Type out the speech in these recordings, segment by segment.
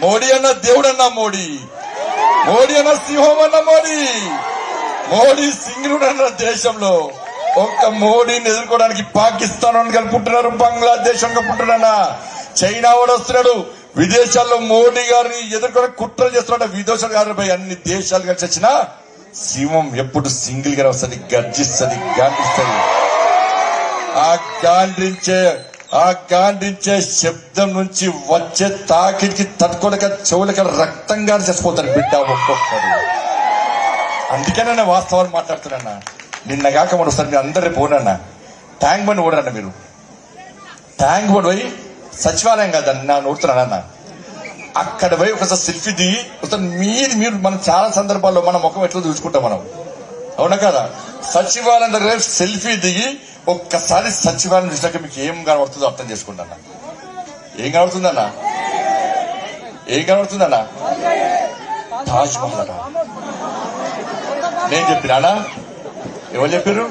మోడీ అన్న దేవుడన్నా మోడీ, మోడీ అన్న సింహం అన్న మోడీ, మోడీ సింగుడు అన్న దేశంలో ఒక్క మోడీని ఎదుర్కోవడానికి పాకిస్తాన్ కలుపుకుంటున్నారు, బంగ్లాదేశ్ కలుపుకుంటున్నా, చైనా వాడు వస్తున్నాడు. విదేశాల్లో మోడీ గారిని ఎదుర్కోవడానికి కుట్రలు చేస్తున్నాడు. విదేశాలు గారిపై అన్ని దేశాలు కలిసి వచ్చిన సింహం ఎప్పుడు సింగిల్ గా వస్తుంది, గర్జిస్తుంది, గాంధిస్తుంది. ఆ గాంధించే శబ్దం నుంచి వచ్చే తాకిడికి తట్టుకోలేక చెవులక రక్తంగా చచ్చిపోతారు బిడ్డ ఒక్కొక్కరు. అందుకనే నేను వాస్తవాలు మాట్లాడుతున్నా. నిన్నగాక మరోసారి మీరు అందరి పోనన్నా ట్యాంక్ బండ్ ఓడరన్న, మీరు ట్యాంక్ బండ్ పోయి సచివాలయం కాదని నా నోడుతున్నానన్న, అక్కడ పోయి ఒకసారి సెల్ఫీ దిగి ఒకసారి మీరు మనం చాలా సందర్భాల్లో మన ముఖం ఎట్లా చూసుకుంటాం మనం, అవునా కదా? సచివాలయం దగ్గర సెల్ఫీ దిగి ఒక్కసారి సచివాలయం చూసాక మీకు ఏం కనబడుతుందో అర్థం చేసుకుంటానా. ఏం కనబడుతుందన్నా? ఏం కనబడుతుందన్నా? తాజ్ మహల్ అన్నా. నేను చెప్పినానా? ఎవరు చెప్పారు?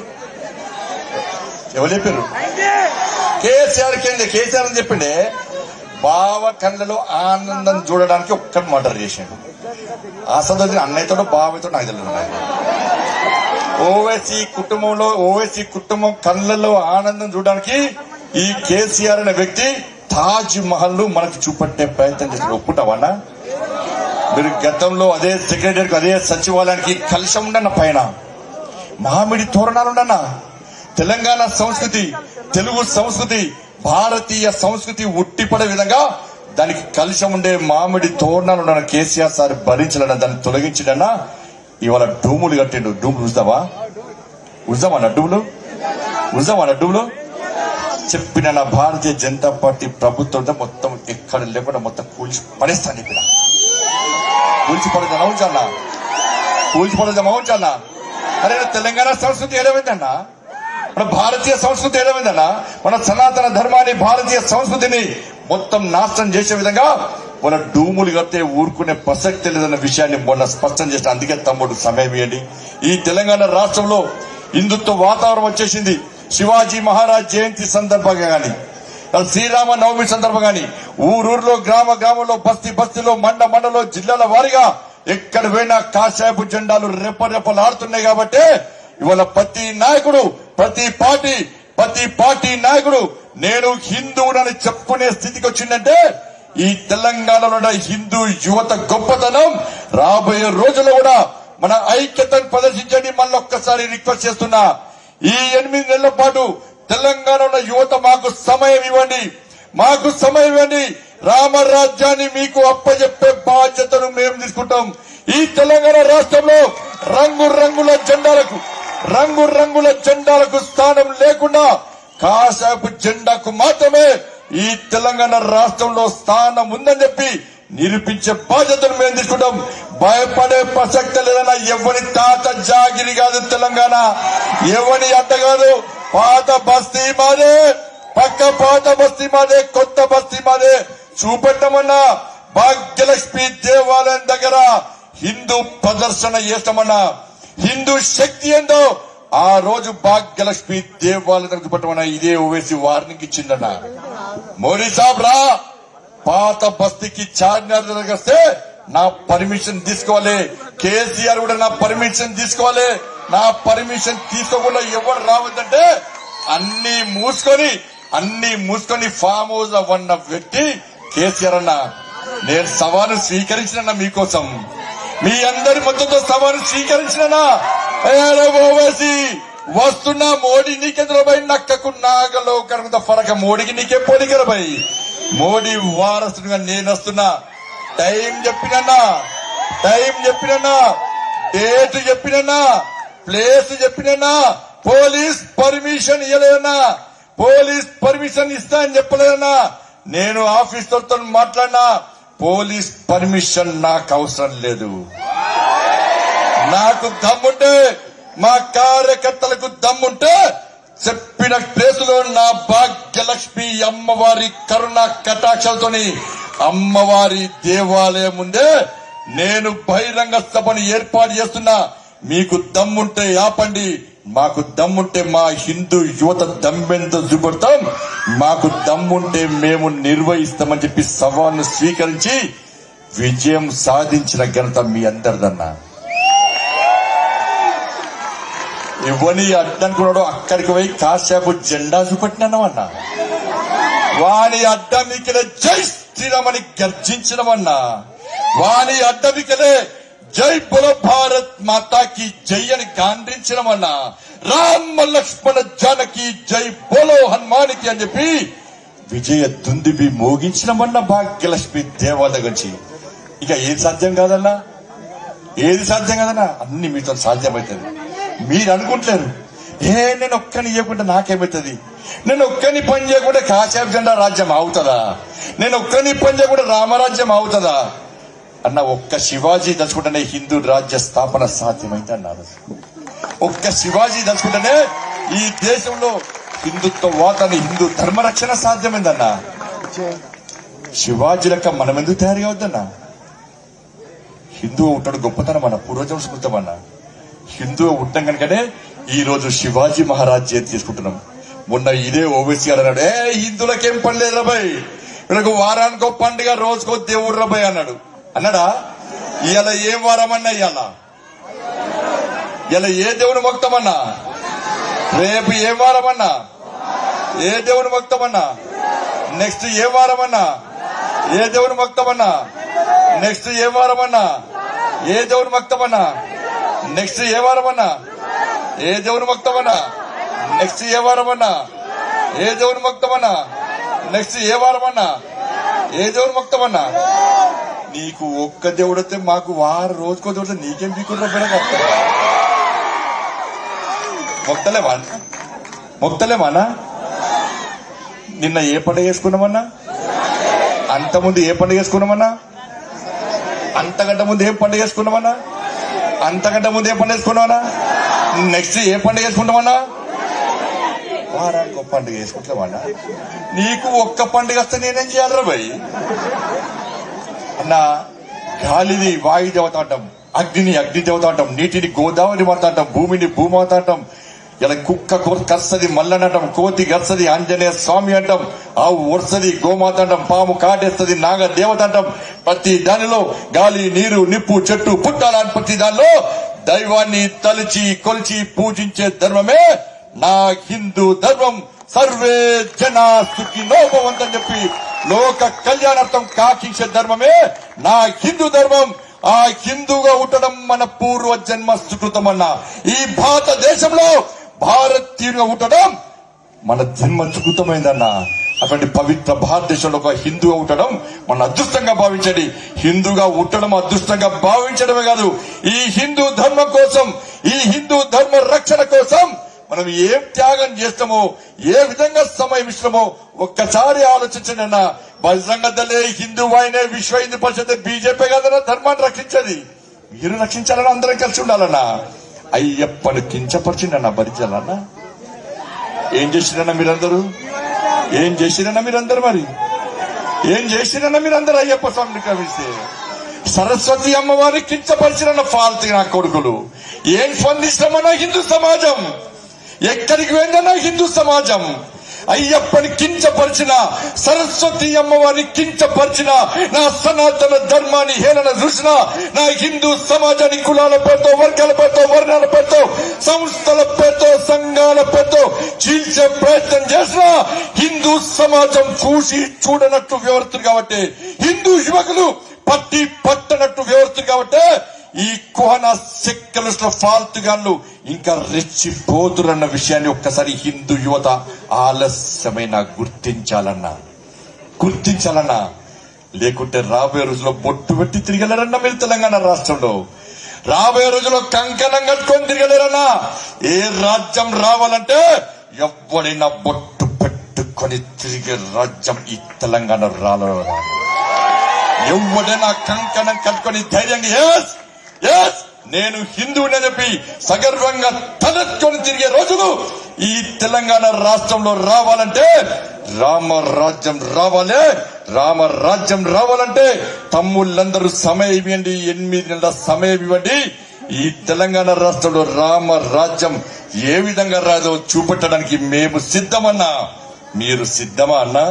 కేసీఆర్ కింద కేసీఆర్ అని చెప్పిండే బావ కళ్ళలో ఆనందం చూడడానికి ఒక్కటి మర్డర్ చేసాడు. ఆ సందర్భంగా అన్నయ్యతో బావతో నాకు తెలియదు. ఓవైసీ కుటుంబం కళ్ళలో ఆనందం చూడడానికి ఈ కేసీఆర్ అనే వ్యక్తి తాజ్ మహల్ మనకు చూపట్టే ప్రయత్నం చేస్తారు. ఒప్పుకుంటావన్నా? మీరు గతంలో అదే సెక్రటరీకి అదే సచివాలయానికి కలుషం ఉండన్న, పైన మామిడి తోరణాలుండన్నా. తెలంగాణ సంస్కృతి, తెలుగు సంస్కృతి, భారతీయ సంస్కృతి ఉట్టిపడే విధంగా దానికి కలుషం ఉండే మామిడి తోరణాలు ఉన్న కేసీఆర్ సార్ భరించాలన్నా, దాన్ని తొలగించిండన్నా. ఇవాళ డూములు కట్టిండు. డూములు ఉజామన్నా? డూములు చెప్పిన భారతీయ జనతా పార్టీ ప్రభుత్వం మొత్తం ఎక్కడ లేకుండా మొత్తం కూల్చి పడేస్తాను. ఇక్కడ కూల్చిపడదాం అవునా? అరే తెలంగాణ సంస్కృతి ఏడమైందన్నా, మన భారతీయ సంస్కృతి ఏడమైందన్నా, మన సనాతన ధర్మాన్ని భారతీయ సంస్కృతిని మొత్తం నాశనం చేసే విధంగా మన డూములు కడితే ఊరుకునే ప్రసక్తి లేదన్న విషయాన్ని మొన్న స్పష్టం చేసిన. అందుకే తమ్ముడు సమయం ఇవ్వండి. ఈ తెలంగాణ రాష్ట్రంలో హిందుత్వ వాతావరణం వచ్చేసింది. శివాజీ మహారాజ్ జయంతి సందర్భంగా గాని, శ్రీరామ నవమి సందర్భంగా గాని, ఊరూరులో గ్రామంలో బస్తీలో మండలో జిల్లాల వారీగా ఎక్కడ పోయినా కాషాయపు జెండాలు రెప్పలాడుతున్నాయి. కాబట్టి ఇవాళ ప్రతి నాయకుడు, ప్రతి పార్టీ నాయకుడు నేను హిందువునని చెప్పుకునే స్థితికి వచ్చిందంటే ఈ తెలంగాణలో హిందూ యువత గొప్పతనం. రాబోయే రోజుల్లో కూడా మన ఐక్యతను ప్రదర్శించండి. మళ్ళీ ఒక్కసారి రిక్వెస్ట్ చేస్తున్నా, ఈ 8 నెలల పాటు తెలంగాణలో యువత మాకు సమయం ఇవ్వండి. రామరాజ్యాన్ని మీకు అప్పచెప్పే బాధ్యతను మేము తీసుకుంటాం. ఈ తెలంగాణ రాష్ట్రంలో రంగురంగుల జెండాలకు స్థానం లేకుండా కాషాయపు జెండాకు మాత్రమే ఈ తెలంగాణ రాష్ట్రంలో స్థానం ఉందని చెప్పి నిరూపించే బాధ్యతను మేము తీసుకుంటాం. భయపడే ప్రసక్తి లేదన్నా. ఎవరి తాత జాగిరి కాదు తెలంగాణ, ఎవరి అడ్డ కాదు. పాత బస్తీ మాదే, పాత బస్తీ మాదే, కొత్త బస్తీ మాదే. చూపెట్టమన్నా భాగ్యలక్ష్మి దేవాలయం దగ్గర హిందూ ప్రదర్శన చేస్తామన్నా. హిందూ శక్తి ఏందో ఆ రోజు భాగ్యలక్ష్మి దేవాలయం దగ్గర చూపెట్టమన్నా. ఇదే ఓవేసి వార్నింగ్ ఇచ్చిందన్నా. మోడీ సాబ్ రా, పాత బస్తీకి చార్మినార్ దగ్గర వస్తే నా పర్మిషన్ తీసుకోవాలి. కేసీఆర్ కూడా నా పర్మిషన్ తీసుకోవాలి. నా పర్మిషన్ తీసుకోకుండా ఎవరు రావద్దంటే అన్ని మూసుకొని ఫామ్ హౌస్ అవ్వన్న వ్యక్తి కేసీఆర్ అన్న. నేను సవాలు స్వీకరించిన మీకోసం, మీ అందరి మద్దతుతో సవాలు స్వీకరించిన ఓవేసి వస్తున్నా. మోడీ నీకెందులో పోయి నక్కకు నాగలో కనుక ఫరక, మోడీకి నీకే పోలికలు పోయి. మోడీ వారసుడుగా నేను వస్తున్నా. టైం చెప్పినన్నా, డేట్ చెప్పినన్నా, ప్లేస్ చెప్పినన్నా. పోలీస్ పర్మిషన్ ఇవ్వలేదన్నా, పోలీస్ పర్మిషన్ ఇస్తా అని చెప్పలేదన్నా. నేను ఆఫీసర్తో మాట్లాడినా, పోలీస్ పర్మిషన్ నాకు అవసరం లేదు. నాకు దమ్ముంటే, మా కార్యకర్తలకు దమ్ముంటే చెప్పిన ప్లేసులో నా భాగ్యలక్ష్మి అమ్మవారి కరుణ కటాక్షాలతోని అమ్మవారి దేవాలయం ముందే నేను బహిరంగ సభను ఏర్పాటు చేస్తున్నా. మీకు దమ్ముంటే ఆపండి, మాకు దమ్ముంటే మా హిందూ యువత దమ్మెంతో చూపెడతాం, మాకు దమ్ముంటే మేము నిర్వహిస్తామని చెప్పి సవాల్ను స్వీకరించి విజయం సాధించిన ఘనత మీ అందరిదన్నా. ఇవ్వని అడ్డనుకున్నాడు అక్కడికి పోయి కాసేపు జెండా చూపెట్టినవన్నా, వాని అడ్డమికలే జై శ్రీరామని గర్జించినవన్నా, వాని అడ్డమికలే జై బోలో భారత్ మాతాకి జై అని గాండ్రించినవన్నా, రామ లక్ష్మణ జానకి జై బోలో హనుమానికి అని చెప్పి విజయ దుందిబి మోగించినవన్నా భాగ్యలక్ష్మి దేవాలయ గురించి. ఇక ఏది సాధ్యం కాదన్నా, ఏది సాధ్యం కాదన్నా, అన్ని మీతో సాధ్యమవుతుంది. మీరు అనుకుంటారు నేను ఒక్కని ఇవ్వకుండా నాకేమవుతుంది, నేను ఒక్కని పని చేయకుండా కాసేపు జెండా రాజ్యం అవుతుందా, నేను ఒక్కని పని చేయకుండా రామరాజ్యం అవుతుందా అన్న. ఒక్క శివాజీ దలుచుకుంటేనే హిందూ రాజ్య స్థాపన సాధ్యమైంది అన్నారు. ఒక్క శివాజీ దలుచుకుంటేనే ఈ దేశంలో హిందుత్వవాదాన్ని హిందూ ధర్మరక్షణ సాధ్యమైందన్నా. శివాజీ లెక్క మనం ఎందుకు తయారు కావద్దన్నా? హిందువు ఉంటాడు గొప్పతనం అన్న, పూర్వజం స్మృతం అన్న. హిందువు ఉండటం కనుకనే ఈ రోజు శివాజీ మహారాజ్ జయంతి చేసుకుంటున్నాం. మొన్న ఇదే ఓవైసీ గారు అన్నాడు, హిందువులకేం పని లేదు రాబాయ్, వీళ్ళకు వారానికో పండుగ రోజుకో దేవుడు రాబాయ్ అన్నాడు. అన్నాడా? ఇవాళ ఏం వారమన్నా, ఇవాళ ఏ దేవుని భక్తమన్నా, రేపు ఏ వారమన్నా, ఏ దేవుని భక్తమన్నా, నెక్స్ట్ ఏ వారమన్నా, ఏ దేవుని భక్తమన్నా, నెక్స్ట్ ఏ వారమన్నా, ఏ దేవుని భక్తమన్నా, నెక్స్ట్ ఏ వారమన్నా, ఏ దేవుని భక్తమన్నా, నెక్స్ట్ ఏ వారమన్నా, ఏ దేవుని భక్తమన్నా, నెక్స్ట్ ఏ వారమన్నా, ఏ దేవుని భక్తమన్నా. నీకు ఒక్క దేవుడితే మాకు వారం రోజుకో దేవుడితే నీకేం పీకుర్రా బిడ్డ? మొక్తలేమన్నా? నిన్న ఏ పండుగ చేసుకున్నామన్నా? అంతకుముందు ఏ పండుగ చేసుకున్నామన్నా? అంతకంటే ముందు ఏం పండుగ చేసుకున్నామన్నా? అంతకంటే ముందు ఏ పండుగ చేసుకున్నామన్నా? నెక్స్ట్ ఏ పండుగ చేసుకుంటామన్నా? వారానికి ఒక పండుగ చేసుకుంటామన్నా. నీకు ఒక్క పండుగ వస్తే నేనేం చేయాలరా భయ్ అన్నా? గాలిని వాయు దేవత అంటాం, అగ్నిని అగ్ని దేవత అంటాం, నీటిని గోదావరి మాత అంటాం, భూమిని భూమాత అంటాం, ఇలా కుక్క కర్సది మల్లనంటాం, కోతి గర్సది ఆంజనేయ స్వామి అంటాం, ఆవు ఒర్సది గోమాత అంటాం, పాము కాటేస్తుంది నాగ దేవత అంటాం. ప్రతి దానిలో గాలి నీరు నిప్పు చెట్టు పుట్టాలని ప్రతి దానిలో దైవాన్ని తలిచి కొలిచి పూజించే ధర్మమే నా హిందూ ధర్మం. సర్వే జనా సుఖినో భవంతు అని చెప్పి లోక కళ్యాణార్థం కాకించే ధర్మమే నా హిందూ ధర్మం. ఆ హిందూగా ఉండడం మన పూర్వ జన్మ సుకృతం అన్న. ఈ భారతదేశంలో భారతీయుడిగా ఉండడం మన జన్మ సుకృతమైందన్న. అటువంటి పవిత్ర భారతదేశంలో ఒక హిందూగా ఉండడం మన అదృష్టంగా భావించండి. హిందూగా ఉండడం అదృష్టంగా భావించడమే కాదు, ఈ హిందూ ధర్మం కోసం, ఈ హిందూ ధర్మ రక్షణ కోసం మనం ఏం త్యాగం చేస్తామో, ఏ విధంగా సమయం ఇస్తామో ఒక్కసారి ఆలోచించండి అన్న. బజరంగ దళే, హిందూ వాహిని, విశ్వ హిందూ పరిషత్, బీజేపీ కాదన్నా ధర్మాన్ని రక్షించేది. మీరు రక్షించాలని అందరం కలిసి ఉండాలన్నా. అయ్యప్పని కించపరిచిండన్నా భరించాలన్నా. ఏం చేసిరన్నా మీరందరూ? ఏం చేసిరన్నా మీరందరూ? మరి ఏం చేసిరన్నా మీరందరూ? అయ్యప్ప స్వామిని కవిస్తే సరస్వతి అమ్మవారిని కించపరిచిరన్న ఫాల్తీ నా కొడుకులు. ఏం స్పందిస్తామన్నా హిందూ సమాజం? ఎక్కడికి వెళ్ళినా హిందూ సమాజం అయ్యప్పని కించపరిచిన, సరస్వతి అమ్మవారిని కించపరిచిన, నా సనాతన ధర్మాన్ని హేళన చూసిన, నా హిందూ సమాజాన్ని కులాల పేరుతో, వర్గాల పేరుతో, వర్ణాల పేరుతో, సంస్థల పేరుతో, సంఘాల పేరుతో చీల్చే ప్రయత్నం చేసిన హిందూ సమాజం చూసి చూడనట్టు వ్యవహరిస్తుంది. కాబట్టి హిందూ యువకులు పట్టి పట్టనట్టు వ్యవహరిస్తుంది. కాబట్టి ఈ కుహన సెక్యులర్స్ ఫాల్తుగాళ్ళు ఇంకా రెచ్చిపోతురన్న విషయాన్ని ఒక్కసారి హిందూ యువత ఆలస్యమైన గుర్తించాలన్నా. లేకుంటే రాబోయే రోజుల్లో బొట్టు పెట్టి తిరగలేరన్నా మీరు తెలంగాణ రాష్ట్రంలో. రాబోయే రోజుల్లో కంకణం కట్టుకొని తిరగలేరన్నా. ఏ రాజ్యం రావాలంటే ఎవడైనా బొట్టు పెట్టుకొని తిరిగే రాజ్యం ఈ తెలంగాణ రాలేదు. ఎవడైనా కంకణం కట్టుకొని ధైర్యంగా నేను హిందువుని చెప్పి సగర్వంగా తలెత్తుకొని తిరిగే రోజులు ఈ తెలంగాణ రాష్ట్రంలో రావాలంటే, రామరాజ్యం రావాలంటే తమ్ముళ్ళందరూ సమయం ఇవ్వండి, 8 నెలల సమయం ఇవ్వండి. ఈ తెలంగాణ రాష్ట్రంలో రామరాజ్యం ఏ విధంగా రాదో చూపెట్టడానికి మేము సిద్ధమన్నా. మీరు సిద్ధమా అన్నా?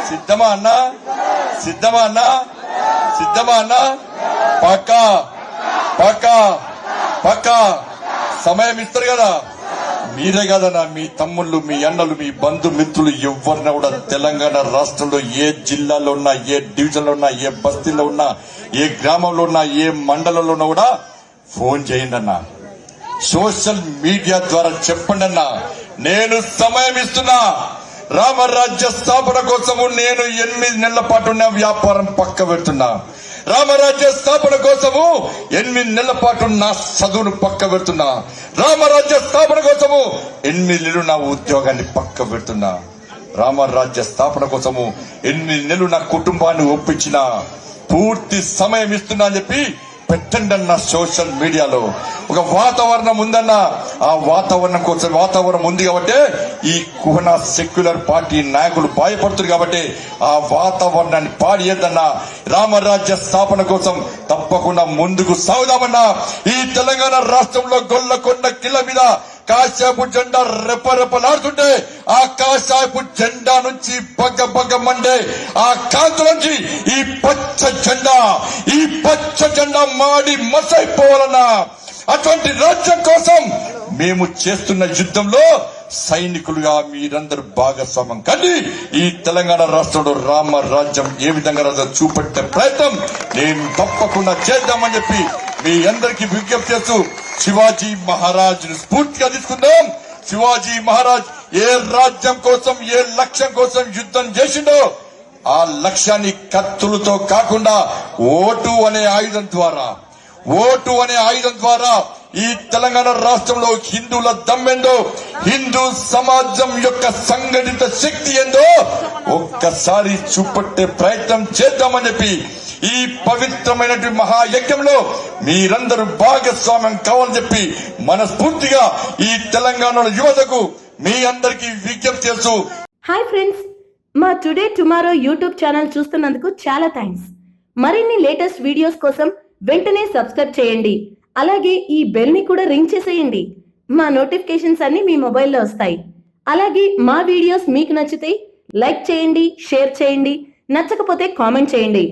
సిద్ధమా అన్నా? సిద్ధమా అన్నా? సిద్ధమా అన్నా? పక్కా పక్కా పక్కా సమయం ఇస్తారు కదా. మీరే కదన్నా, మీ తమ్ముళ్ళు, మీ అన్నలు, మీ బంధుమిత్రులు ఎవరిన కూడా తెలంగాణ రాష్ట్రంలో ఏ జిల్లాలో ఉన్నా, ఏ డివిజన్ లో ఉన్నా, ఏ బస్తీలో ఉన్నా, ఏ గ్రామంలో ఉన్నా, ఏ మండలంలో ఉన్నా కూడా ఫోన్ చేయండి అన్నా. సోషల్ మీడియా ద్వారా చెప్పండి అన్నా. నేను సమయం ఇస్తున్నా. రామరాజ్య స్థాపన కోసము నేను 8 నెలల పాటు నా వ్యాపారం పక్క పెడుతున్నా. రామరాజ్య స్థాపన కోసము 8 నెలల పాటు నా చదువును పక్క పెడుతున్నా. రామరాజ్య స్థాపన కోసము 8 నెలలు నా ఉద్యోగాన్ని పక్క పెడుతున్నా. రామరాజ్య స్థాపన కోసము 8 నెలలు నా కుటుంబాన్ని ఒప్పించిన పూర్తి సమయం ఇస్తున్నా అని చెప్పి పెట్టండి అన్న. సోషల్ మీడియాలో ఒక వాతావరణం ఉందన్న. ఆ వాతావరణం కోసం వాతావరణం ఉంది కాబట్టి ఈ కుహన సెక్యులర్ పార్టీ నాయకులు భయపడుతున్నారు కాబట్టి ఆ వాతావరణాన్ని పాడియద్దన్నా. రామరాజ్య స్థాపన కోసం తప్పకుండా ముందుకు సాగుదామన్నా. ఈ తెలంగాణ రాష్ట్రంలో గొల్లకొండ కిల్ల మీద కాశాపు జెండా రెపరెపలాడుతుంటే ఆ కాశాపు జెండా నుంచి బగ్గ మండే ఆ కాంతి నుంచి ఈ పచ్చ జెండా మాడి మసైపోవాలన్నా. అటువంటి రాజ్యం కోసం మేము చేస్తున్న యుద్ధంలో సైనికులుగా మీరందరూ భాగస్వామ్యం కానీ ఈ తెలంగాణ రాష్ట్రంలో రామరాజ్యం ఏ విధంగా చూపెట్టే ప్రయత్నం నేను తప్పకుండా చేద్దామని చెప్పి మీ అందరికీ విజ్ఞప్తి చేస్తూ శివాజీ మహారాజ్ స్ఫూర్తిగా తీసుకుందాం. శివాజీ మహారాజ్ ఏ రాజ్యం కోసం, ఏ లక్ష్యం కోసం యుద్ధం చేసిండో ఆ లక్ష్యాన్ని కత్తులతో కాకుండా ఓటు అనే ఆయుధం ద్వారా ఈ తెలంగాణ రాష్ట్రంలో హిందువుల దమ్మెందో, హిందూ సమాజం యొక్క సంఘటిత శక్తి ఏందో ఒక్కసారి చూపెట్టే ప్రయత్నం చేద్దామని చెప్పి ఈ పవిత్రమైనటువంటి మహాయజ్ఞంలో మీరందరూ భాగస్వామ్యం కావాలని చెప్పి మనస్ఫూర్తిగా ఈ తెలంగాణ యువతకు మీ అందరికీ విజ్ఞప్తి చేస్తూ. హాయ్ ఫ్రెండ్స్, మా టుడే టుమారో యూట్యూబ్ ఛానల్ చూస్తున్నందుకు చాలా థ్యాంక్స్. మరిన్ని లేటెస్ట్ వీడియోస్ కోసం వెంటనే సబ్స్క్రైబ్ చేయండి. అలాగే ఈ బెల్ ని కూడా రింగ్ చేసేయండి. మా నోటిఫికేషన్స్ అన్ని మీ మొబైల్లో వస్తాయి. అలాగే మా వీడియోస్ మీకు నచ్చితే లైక్ చేయండి, షేర్ చేయండి, నచ్చకపోతే కామెంట్ చేయండి.